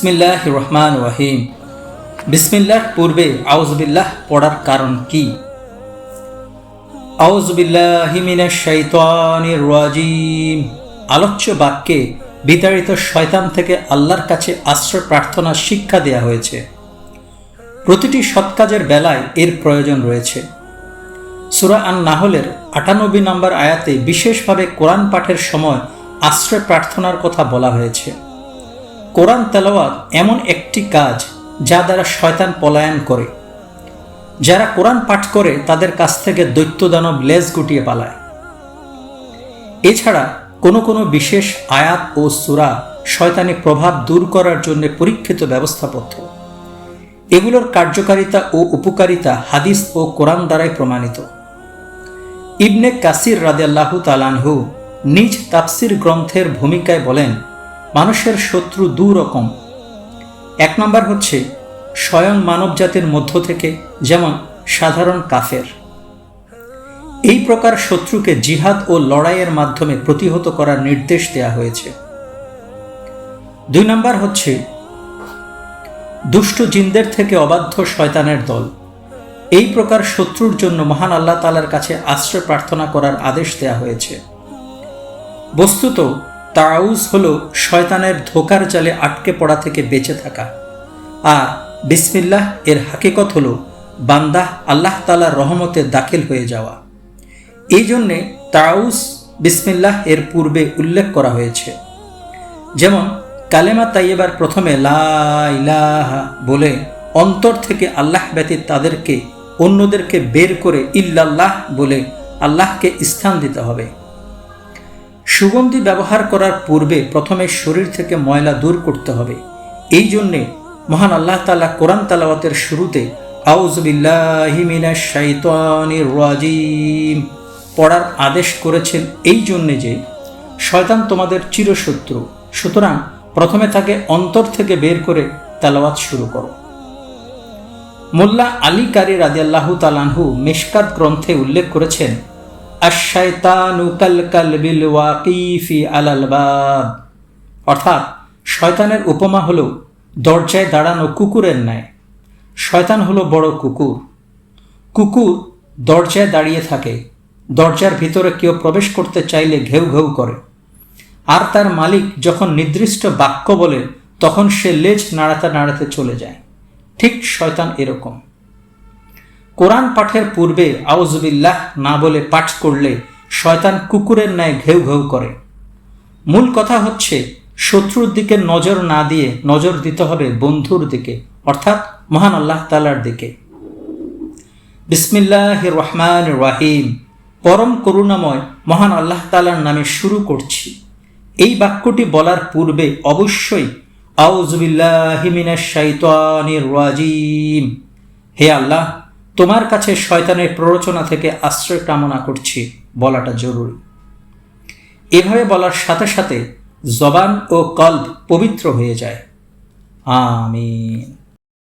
বিসমিল্লাহির রহমানির রহিম। বিসমিল্লাহ পূর্বে আউযুবিল্লাহ পড়ার কারণ কি? আউযুবিল্লাহি মিনাশ শাইতানির রাজিম। আলোচ্য বাক্যে বিতাড়িত শয়তান থেকে আল্লাহর কাছে আশ্রয় প্রার্থনার শিক্ষা দেয়া হয়েছে। প্রতিটি সৎ কাজের বেলায় এর প্রয়োজন রয়েছে। সূরা আন-নাহলের ৯৮ নম্বর আয়াতে বিশেষভাবে কোরআন পাঠের সময় আশ্রয় প্রার্থনার কথা বলা হয়েছে। কোরআন তেলাওয়াত এমন একটি কাজ যা দ্বারা শয়তান পলায়ন করে। যারা কোরআন পাঠ করে তাদের কাছ থেকে দৈত্য দানব লেজ গুটিয়ে পালায়। এছাড়া কোনো কোনো বিশেষ আয়াত ও সূরা শয়তানি প্রভাব দূর করার জন্য পরীক্ষিত ব্যবস্থাপত্র। এগুলোর কার্যকারিতা ও উপকারিতা হাদিস ও কোরআন দ্বারাই প্রমাণিত। ইবনে কাসির রাদিয়াল্লাহু তাআলা আনহু নিজ তাফসির গ্রন্থের ভূমিকায় বলেন, মানুষের শত্রু দুরকম। এক নম্বর হচ্ছে স্বয়ং মানব জাতির মধ্য থেকে, যেমন সাধারণ কাফের। এই প্রকার শত্রুকে জিহাদ ও লড়াইয়ের মাধ্যমে প্রতিহত করার নির্দেশ দেয়া হয়েছে। দুই নম্বর হচ্ছে দুষ্ট জিনদের থেকে অবাধ্য শয়তানের দল। এই প্রকার শত্রুর জন্য মহান আল্লাহ তাআলার কাছে আশ্রয় প্রার্থনা করার আদেশ দেয়া হয়েছে। বস্তুত তাউজ হলো শয়তানের ধোকার জালে আটকে পড়া থেকে বেঁচে থাকা, আর বিসমিল্লাহ এর হাকিকত হলো বান্দা আল্লাহ তাআলার রহমতে দাখিল হয়ে যাওয়া। এই জন্যে তাউজ বিসমিল্লাহ এর পূর্বে উল্লেখ করা হয়েছে। যেমন কালেমা তাইয়্যিবার প্রথমে লা ইলাহা বলে অন্তর থেকে আল্লাহ ব্যতীত তাদেরকে অন্যদেরকে বের করে ইল্লাল্লাহ বলে আল্লাহকে স্থান দিতে হবে। সুগন্ধি ব্যবহার করার পূর্বে প্রথমে শরীর থেকে ময়লা দূর করতে হবে। এই জন্যে মহান আল্লাহ তাআলা কোরআন তেলাওয়াতের শুরুতে আউযু বিল্লাহি মিনাশ শাইতানির রাজিম পড়ার আদেশ করেছেন, এই জন্যে যে শয়তান তোমাদের চিরশত্রু। সুতরাং প্রথমে তাকে অন্তর থেকে বের করে তেলাওয়াত শুরু করো। মোল্লা আলী কারি রাদিয়াল্লাহু তাআলা আনহু মিশকাত গ্রন্থে উল্লেখ করেছেন, আশ-শায়তানু কাল কালবিল ওয়াকিফি আলাল বাব, অর্থাৎ শয়তানের উপমা হলো দরজায় দাঁড়ানো কুকুরের ন্যায়। শয়তান হলো বড় কুকুর। কুকুর দরজায় দাঁড়িয়ে থাকে। দরজার ভিতরে কেউ প্রবেশ করতে চাইলে ঘেউ ঘেউ করে, আর তার মালিক যখন নির্দিষ্ট বাক্য বলে তখন সে লেজ নাড়াতে নাড়াতে চলে যায়। ঠিক শয়তান এরকম। কোরআন পাঠের পূর্বে আউযুবিল্লাহ না বলে পাঠ করলে শয়তান কুকুরের ন্যায় ঘেউ ঘেউ করে। মূল কথা হচ্ছে শত্রুর দিকে নজর না দিয়ে নজর দিতে হবে বন্ধুর দিকে, অর্থাৎ মহান আল্লাহ তাআলার দিকে। বিসমিল্লাহির রহমানির রহিম, পরম করুণাময় মহান আল্লাহ তাআলার নামে শুরু করছি। এই বাক্যটি বলার পূর্বে অবশ্যই আউযুবিল্লাহি মিনাশ শাইতানির রাজিম, হে আল্লাহ তোমার কাছে শয়তানের প্ররোচনা থেকে আশ্রয় কামনা করছি বলাটা জরুরি। এভাবে বলার সাথে সাথে জবান ও কলব পবিত্র হয়ে যায়। আমিন।